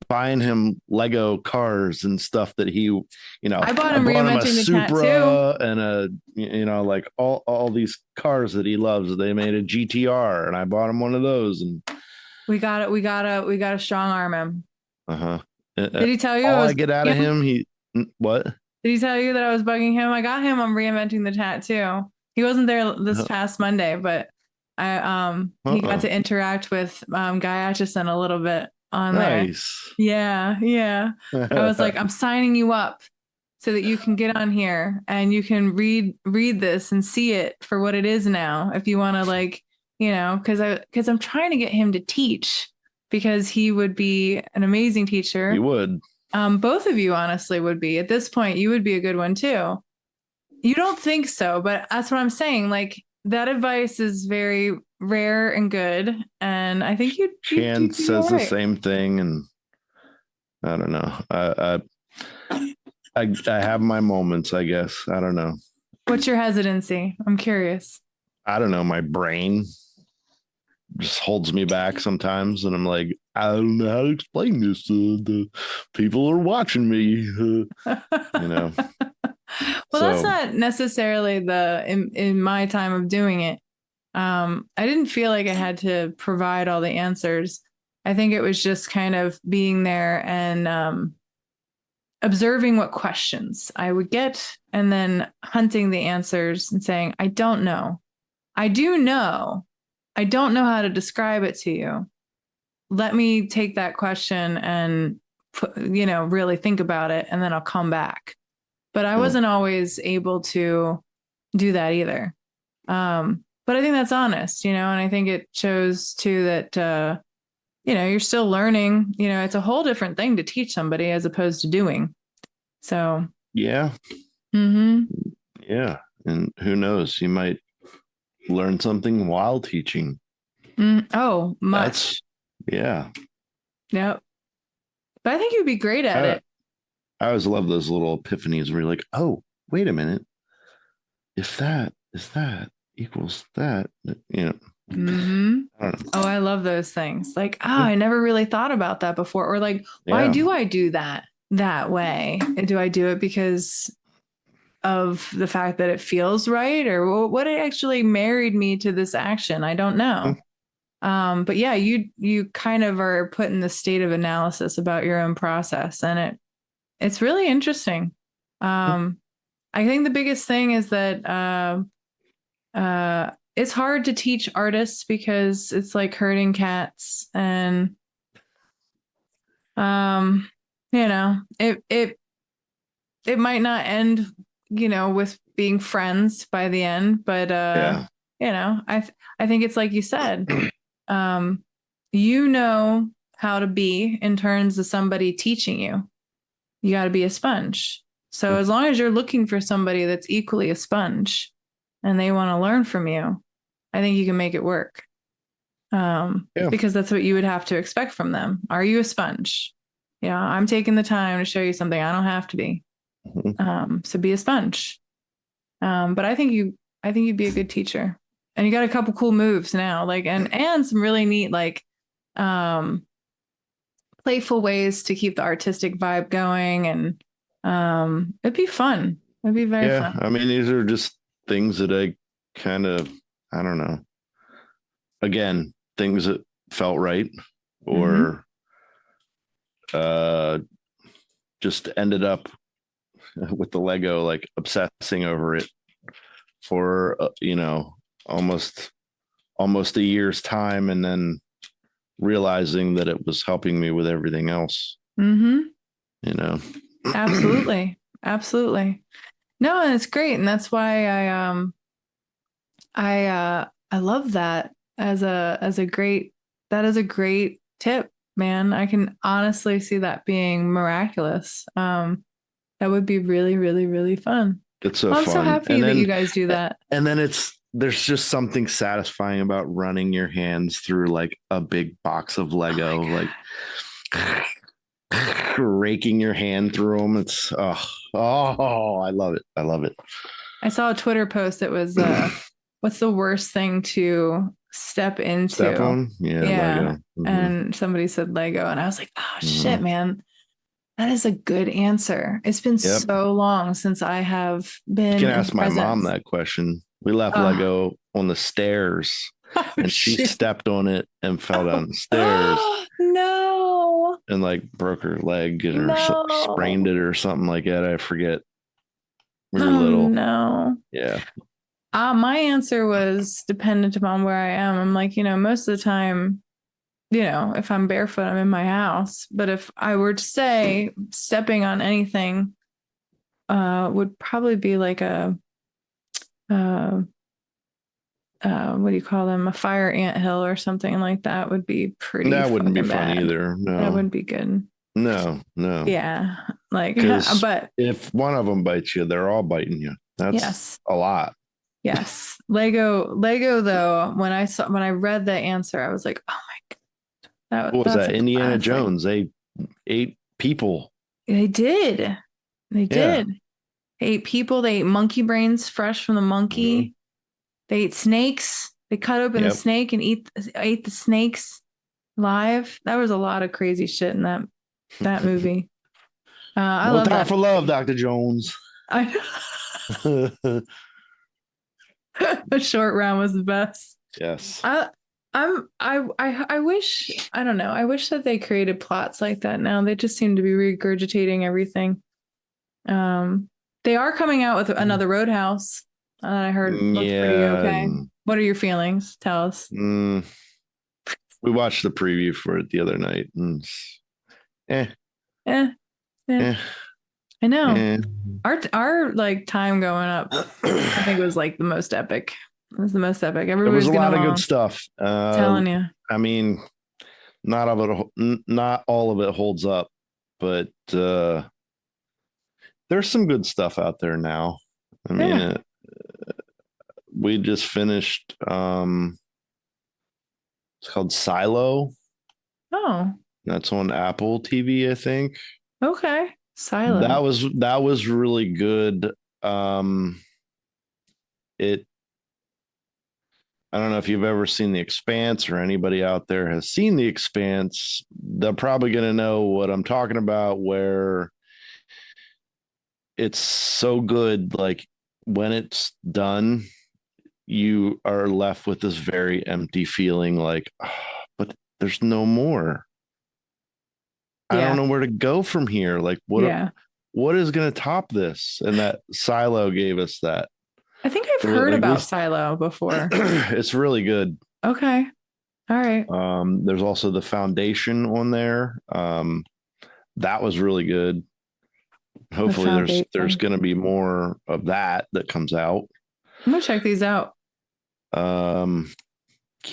buying him Lego cars and stuff that he, you know, I bought him reinventing the Supra and a, you know, like all these cars that he loves. They made a GTR and I bought him one of those, and we got it. We got to strong arm him. uh-huh. Did he tell you All I get out of him, what? Did he tell you that I was bugging him? I got him on reinventing the tattoo. He wasn't there this past Monday, but he got to interact with Guy Atchison a little bit on nice. there. Yeah. I was like, I'm signing you up so that you can get on here and you can read this and see it for what it is now. If you want to, like, you know, because I'm trying to get him to teach, because he would be an amazing teacher. He would. Both of you honestly would be. At this point, you would be a good one too. You don't think so, but that's what I'm saying. Like, that advice is very rare and good, and I think you'd Chan says the same thing, and I don't know. I have my moments, I guess. I don't know. What's your hesitancy? I'm curious. I don't know. My brain just holds me back sometimes, and I'm like, I don't know how to explain this. The people are watching me, you know. Well, that's not necessarily in my time of doing it. I didn't feel like I had to provide all the answers. I think it was just kind of being there and observing what questions I would get, and then hunting the answers and saying, I don't know. I do know. I don't know how to describe it to you. Let me take that question and really think about it, and then I'll come back. But I wasn't always able to do that either. But I think that's honest, and I think it shows too that, you're still learning. It's a whole different thing to teach somebody as opposed to doing. So. Yeah. Mm-hmm. Yeah. And who knows, you might learn something while teaching. Oh, much. Yeah. Yep. But I think you'd be great at it. I always love those little epiphanies where you're like, oh, wait a minute. If that is that equals that, Mm-hmm. I don't know. Oh, I love those things. Like, I never really thought about that before. Or like, why do I do that way? Do I do it because of the fact that it feels right? Or what actually married me to this action? I don't know. But yeah, you kind of are put in the state of analysis about your own process, and it's really interesting. I think the biggest thing is that it's hard to teach artists because it's like herding cats, and it might not end with being friends by the end, but I think it's like you said, how to be in terms of somebody teaching you. You got to be a sponge. So as long as you're looking for somebody that's equally a sponge and they want to learn from you, I think you can make it work. Because that's what you would have to expect from them. Are you a sponge? Yeah, I'm taking the time to show you something. I don't have to be. So be a sponge. But I think you'd be a good teacher. And you got a couple cool moves now, like, and some really neat, like, playful ways to keep the artistic vibe going. And it'd be fun. It'd be very fun. I mean, these are just things that I don't know. Again, things that felt right, or just ended up with the Lego, like obsessing over it for almost a year's time, and then realizing that it was helping me with everything else. Absolutely. No, and it's great, and that's why I love that as a great tip, man. I can honestly see that being miraculous. That would be really, really, really fun. It's so I'm fun. so happy that you guys do that. And then it's there's just something satisfying about running your hands through like a big box of Lego, like raking your hand through them. It's I love it. I love it. I saw a Twitter post that was what's the worst thing to step into? Step on? Yeah, Lego. Mm-hmm. And somebody said Lego, and I was like, oh shit, man. That is a good answer. It's been so long since I have been. You can ask my mom that question. We left Lego on the stairs, and she stepped on it and fell down the stairs. No. And like broke her leg or sprained it or something like that. I forget. We were little. No. Yeah. My answer was dependent upon where I am. I'm like, most of the time, if I'm barefoot, I'm in my house. But if I were to say stepping on anything, would probably be like a, what do you call them? A fire anthill or something like that would be pretty. That wouldn't be fun bad. either. No, that wouldn't be good. No. Yeah, like, but if one of them bites you, they're all biting you. That's a lot. Yes, Lego. Though, when I read the answer, I was like, oh my god. What was that? Indiana Jones. They ate people. They did. They ate people. They ate monkey brains fresh from the monkey. Mm-hmm. They ate snakes. They cut open the snake and ate the snakes live. That was a lot of crazy shit in that movie. I love time that. for love, Dr. Jones. A short round was the best. Yes. I wish, I don't know. I wish that they created plots like that now. They just seem to be regurgitating everything. They are coming out with another Roadhouse. I heard looks pretty okay. What are your feelings? Tell us. We watched the preview for it the other night. And I know. Our like time going up, I think it was like the most epic. It was the most epic. There was a lot of good stuff. Telling you. I mean, not all of it holds up, but there's some good stuff out there now. I mean, we just finished. It's called Silo. Oh, that's on Apple TV, I think. Okay, Silo. That was really good. I don't know if you've ever seen The Expanse or anybody out there has seen The Expanse. They're probably going to know what I'm talking about, where it's so good. Like when it's done, you are left with this very empty feeling like, but there's no more. I don't know where to go from here. Like what is going to top this? And that Silo gave us that. I think I've heard about Silo before. It's really good. Okay. All right. There's also The Foundation on there. That was really good. Hopefully there's going to be more of that comes out. I'm going to check these out. Because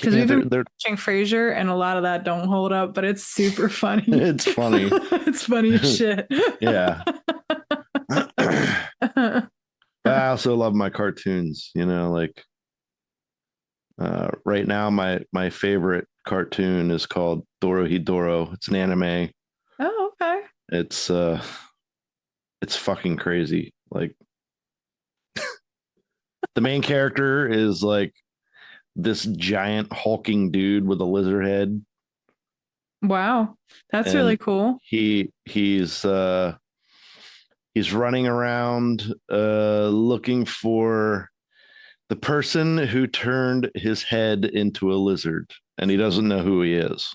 we've been watching Frasier and a lot of that don't hold up, but it's super funny. It's funny. It's funny as shit. Yeah. I also love my cartoons, like right now my favorite cartoon is called Dorohedoro. It's an anime. Oh, okay. It's fucking crazy. Like the main character is like this giant hulking dude with a lizard head. Wow. That's really cool. He's running around looking for the person who turned his head into a lizard, and he doesn't know who he is.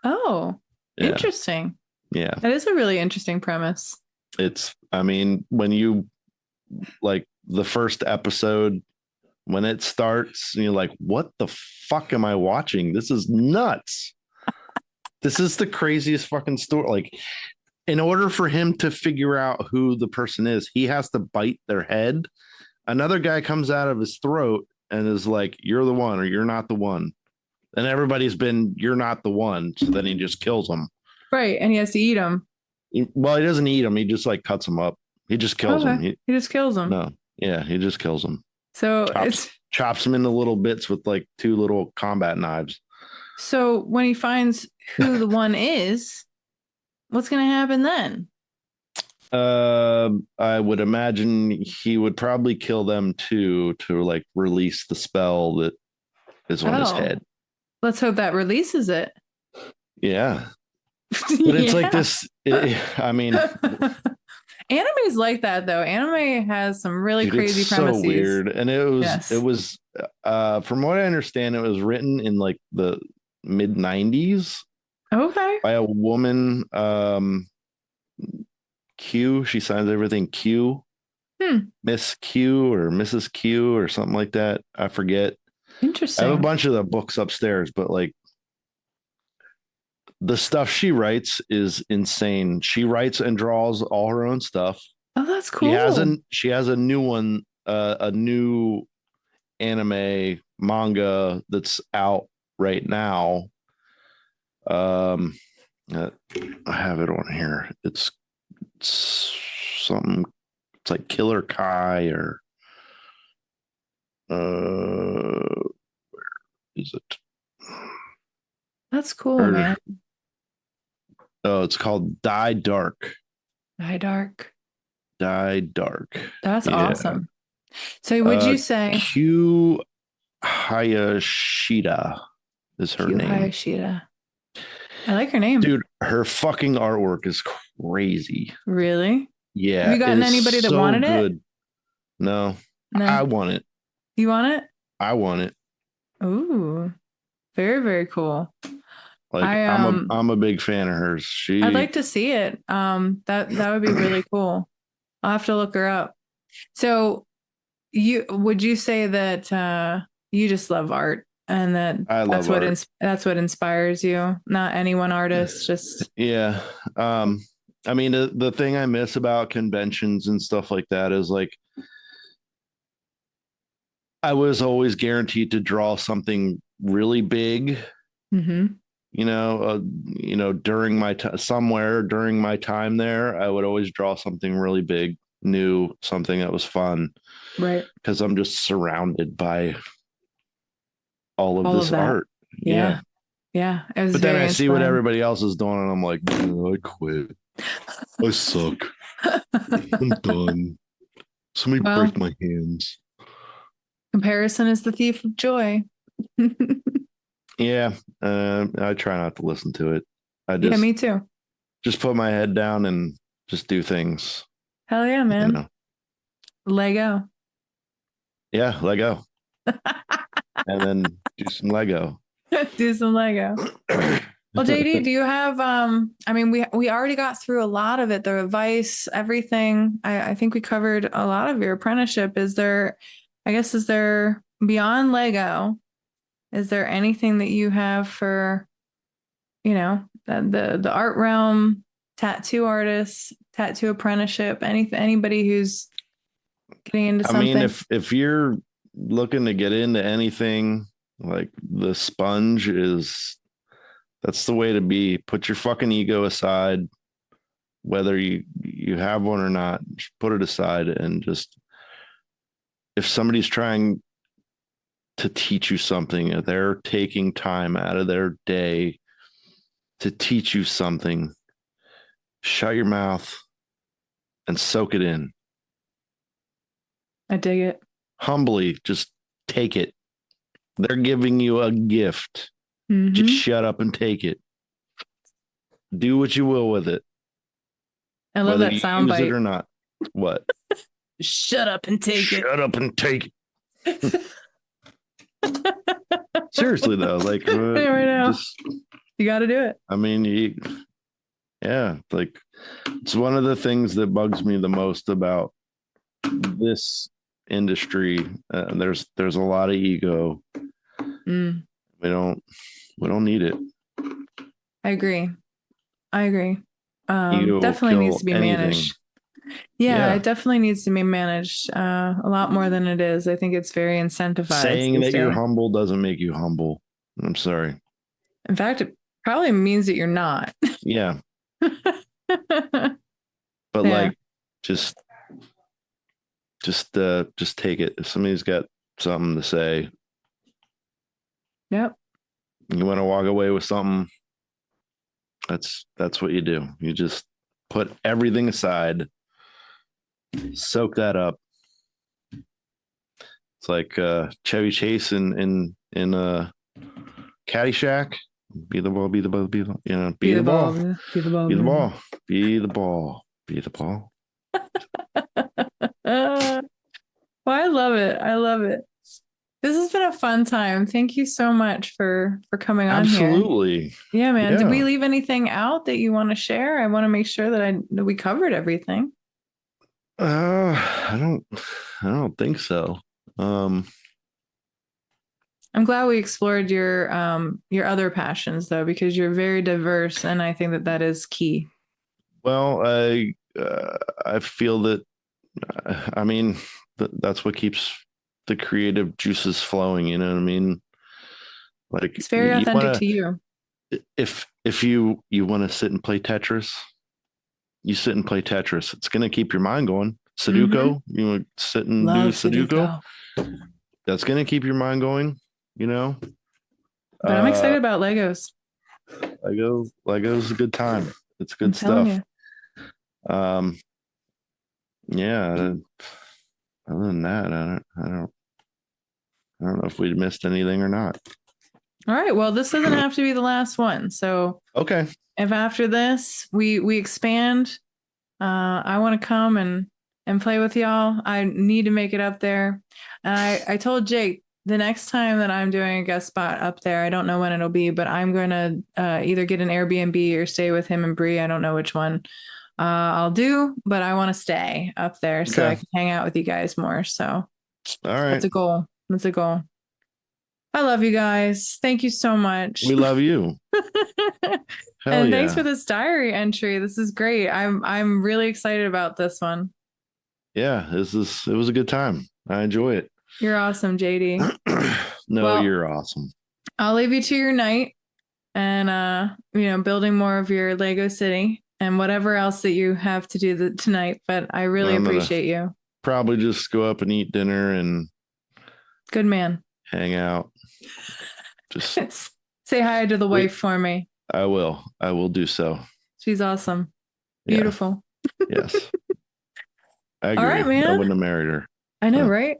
Oh, interesting. Yeah. That is a really interesting premise. When you like the first episode, when it starts, and you're like, what the fuck am I watching? This is nuts. This is the craziest fucking story. Like, in order for him to figure out who the person is, he has to bite their head. Another guy comes out of his throat and is like, you're the one or you're not the one. And everybody's been, you're not the one. So then he just kills him. Right. And he has to eat him. Well, he doesn't eat him. He just like cuts him up. He just kills him. He just kills him. No. Yeah. He just kills him. So chops them into little bits with like 2 little combat knives. So when he finds who the one is, what's going to happen then? I would imagine he would probably kill them too to like release the spell that is on his head. Let's hope that releases it. Yeah. But it's like this. I mean, anime's like that though. Anime has some really crazy premises. So weird, and it was from what I understand, it was written in like the mid '90s. Okay. By a woman, Q. She signs everything Q. Miss Q or Mrs. Q or something like that. I forget. Interesting. I have a bunch of the books upstairs, but like the stuff she writes is insane. She writes and draws all her own stuff. Oh, that's cool. She has a new one, a new anime manga that's out right now. I have it on here. It's something. It's like Killer Kai or where is it? That's cool, man. Oh, it's called Die Dark. Die Dark. Die Dark. That's awesome. So would you say Q Hayashida is her name? Hayashida. I like her name. Dude, her fucking artwork is crazy. Really? Yeah. Have you gotten anybody that wanted it? No. No. I want it. You want it? I want it. Ooh. Very, very cool. Like I'm a big fan of hers. I'd like to see it. That would be really cool. I'll have to look her up. So would you say that you just love art and that's what inspires you, not any one artist, just yeah. I mean the thing I miss about conventions and stuff like that is like I was always guaranteed to draw something really big. Mm-hmm. During my somewhere during my time there, I would always draw something really big, new, something that was fun. Right. Because I'm just surrounded by all of this art. Yeah. Yeah. But then I see what everybody else is doing and I'm like, oh, I quit. I suck. I'm done. Somebody break my hands. Comparison is the thief of joy. Yeah. I try not to listen to it. Yeah, me too. Just put my head down and just do things. Hell yeah, man. Lego. Yeah, Lego. And then do some Lego. Do some Lego. Well, JD, do you have I mean we already got through a lot of it, the advice, everything. I think we covered a lot of your apprenticeship. Is there beyond Lego, is there anything that you have for the art realm, tattoo artists, tattoo apprenticeship, anybody who's getting into something? I mean, if you're looking to get into anything, like the sponge that's the way to be. Put your fucking ego aside, whether you have one or not, just put it aside and just, if somebody's trying to teach you something, if they're taking time out of their day to teach you something, shut your mouth and soak it in. I dig it. Humbly, just take it. They're giving you a gift. Mm-hmm. Just shut up and take it. Do what you will with it. I love that sound bite. Use it or not. What? Shut up and take it. Shut up and take it. Seriously though, like you got to do it. I mean, like it's one of the things that bugs me the most about this industry. There's a lot of ego. We don't need it. I agree. Definitely needs to be managed. Yeah, it definitely needs to be managed a lot more than it is. I think it's very incentivized. Saying that you're humble doesn't make you humble. I'm sorry. In fact, it probably means that you're not. Yeah. But like, just take it. If somebody's got something to say. Yep. You want to walk away with something. That's what you do. You just put everything aside, soak that up. It's like Chevy Chase in Caddyshack. Be the ball, be the ball, be the ball. You know, be the ball, Be the ball. be the ball, be the ball, be the ball. Well, I love it. I love it. This has been a fun time. Thank you so much for coming on here. Absolutely. Yeah, man. Yeah. Did we leave anything out that you want to share? I want to make sure that we covered everything. I don't think so. I'm glad we explored your other passions though, because you're very diverse, and I think that is key. Well, I feel that I mean that's what keeps the creative juices flowing. You know what I mean? Like It's very authentic to you. If you want to sit and play Tetris, you sit and play Tetris. It's going to keep your mind going. Sudoku, you want to sit and do Sudoku. That's going to keep your mind going. You know. But I'm excited about Legos. Lego's a good time. It's good stuff. Yeah. Other than that, I don't know if we missed anything or not. All right. Well, this doesn't have to be the last one. So okay. If after this we expand, I want to come and play with y'all. I need to make it up there. And I told Jake the next time that I'm doing a guest spot up there, I don't know when it'll be, but I'm going to either get an Airbnb or stay with him and Bree. I don't know which one I'll do, but I want to stay up there so I can hang out with you guys more. So all right. That's a goal. I love you guys. Thank you so much. We love you. And thanks for this diary entry. This is great. I'm really excited about this one. Yeah, it was a good time. I enjoy it. You're awesome, JD. No, you're awesome. I'll leave you to your night and building more of your Lego city and whatever else that you have to do tonight. But I really appreciate you. Probably just go up and eat dinner and good man. Hang out. Just say hi to the wife for me. I will do so. She's awesome. Beautiful. Yes. I agree. All right, man. I wouldn't have married her. I know, right?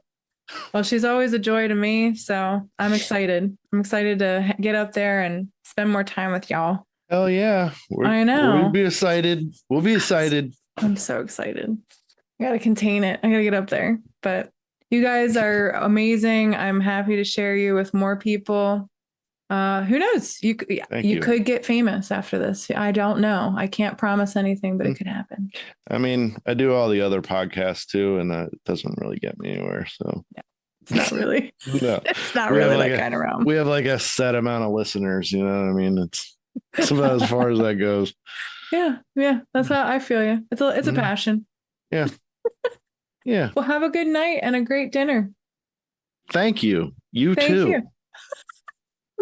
Well, she's always a joy to me, so I'm excited. I'm excited to get up there and spend more time with y'all. Hell yeah. I know. We'll be excited. I'm so excited. I got to contain it. I got to get up there. But you guys are amazing. I'm happy to share you with more people. Who knows? You could get famous after this. I don't know. I can't promise anything, but it could happen. I mean, I do all the other podcasts too, and that doesn't really get me anywhere. So it's not really. No, it's not really that kind of realm. We have like a set amount of listeners. You know what I mean? It's about as far as that goes. Yeah. That's how I feel. You. It's a passion. Yeah. Yeah. Well, have a good night and a great dinner. Thank you. Thank you.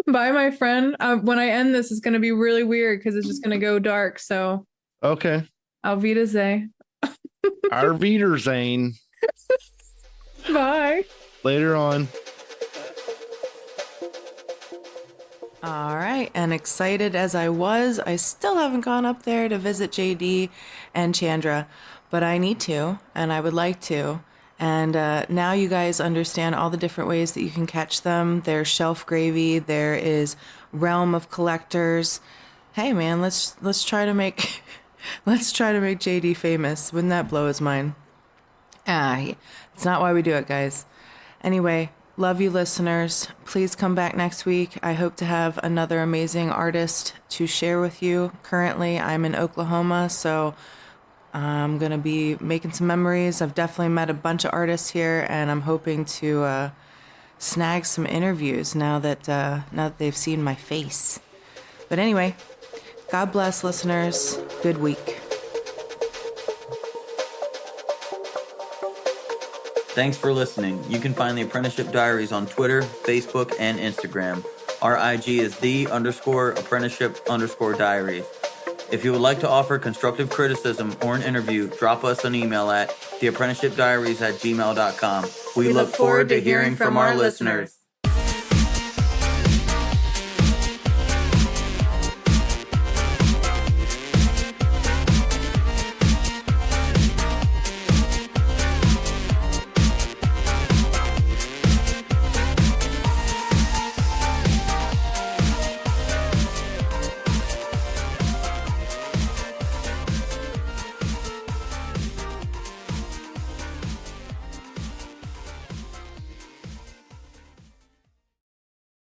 Bye, my friend. When I end this, it's going to be really weird because it's just going to go dark. So, okay. Auf Wiedersehen. Auf Wiedersehen. Bye. Later on. All right. And excited as I was, I still haven't gone up there to visit JD and Chandra, but I need to, and I would like to. And now you guys understand all the different ways that you can catch them. There's Shelf Gravy. There is Realm of Collectors. Hey man, let's try to make JD famous. Wouldn't that blow his mind? It's not why we do it, guys. Anyway, love you listeners. Please come back next week. I hope to have another amazing artist to share with you. Currently, I'm in Oklahoma, so I'm going to be making some memories. I've definitely met a bunch of artists here, and I'm hoping to snag some interviews now that they've seen my face. But anyway, God bless, listeners. Good week. Thanks for listening. You can find the Apprenticeship Diaries on Twitter, Facebook, and Instagram. Our IG is _apprenticeship_diaries. If you would like to offer constructive criticism or an interview, drop us an email at theapprenticeshipdiaries@gmail.com. We look forward to hearing from our listeners.